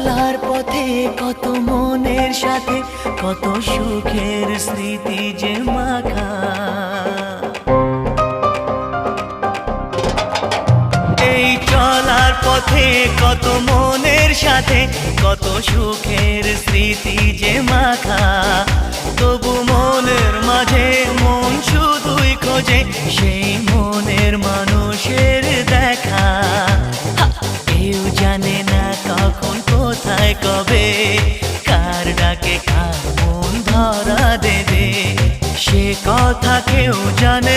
চলার পথে কত মনের সাথে কত সুখের স্মৃতি যে মাখা। এই চলার পথে কত মনের সাথে কত সুখের স্মৃতি যে মাখা। তবু মনের মাঝে মন শুধুই খোঁজে সেই মনের মানুষের দেখা। কেউ জানে না কখন কোথায় কবে কার ডাকে কার মন ধরা দেবে, সে কথা কেউ জানে